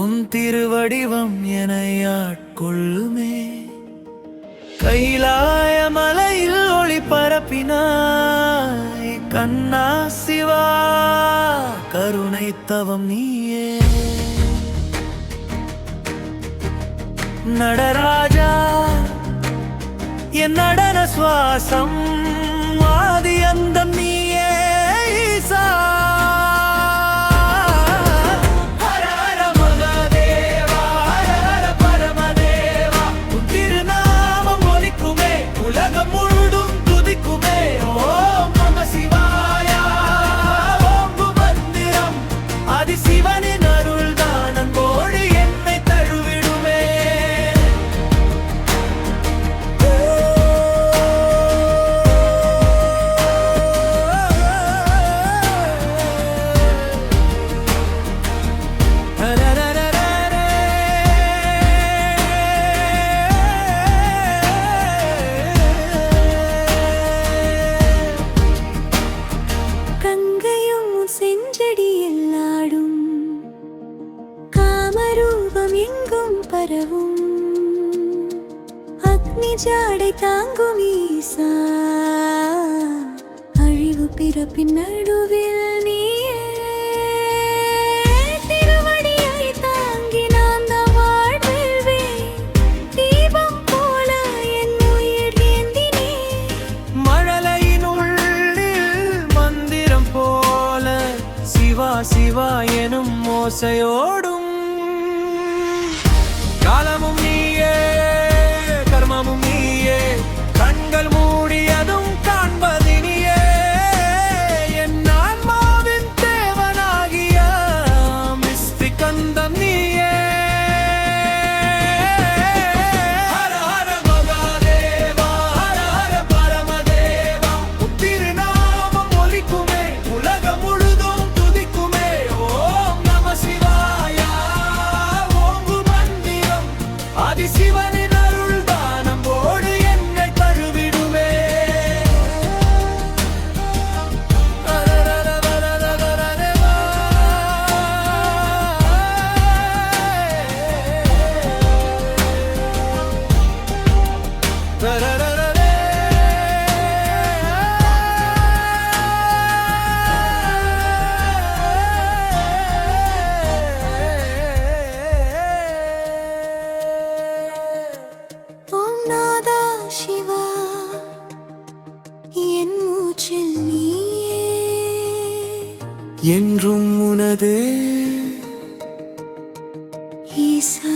உன் திருவடிவம் என்னை ஆட்கொள்ளுமே. கைலாய மலையில் ஒளி பரப்பினாய் கண்ணா சிவா, கருணை தவம் நீயே. நடராஜா என் நடன சுவாசம், ஆதி அந்தம் நீயே ஈசா. ஹர ஹர மகாதேவா, ஹர ஹர பரமதேவா, உன் திருநாமம் ஒலிக்குமே, உலகம் முழுதும் துதிக்குமே. ஓம் நம சிவாயா ஓங்கு மந்திரம், ஆதி சிவனின் அருள்தான் அன்போடு என்னை தழுவிடுமே. கங்கையும் செஞ்சடியில் ஆடும், காமரூபம் எங்கும் பரவும், அக்னி ஜாடை தாங்கும் ஈசா, அழிவு பிறப்பின் நடுவில் நீயே. திருவடியை தாங்கி நான் தான் வாழ்வேன், தீபம் போல என் உயிர் ஏந்தினேன். மழலையின் உள்ளில் மந்திரம் போல சிவா சிவா எனும் ஓசையோடும், காலமும் நீயே கர்மமும் நீயே, கண்கள் மூடியதும் காண்பதினியே. என் ஆன்மாவின் தேவனாகிய மிஸ்திகந்தம் நீயே. ஹர ஹர மகாதேவா, ஹர ஹர பரமதேவா, உன் திருநாமம் ஒலிக்குமே, உலகம் முழுதும் துதிக்குமே. ஓம் நம சிவாயா ஓங்கு மந்திரம், ஆதி சிவனின் அருள்தான் அம்போடு என்னை தழுவிடுமே. ஓம் நாதா சிவா என் மூச்சில் நீயே. என்றும் உனதே ஈசா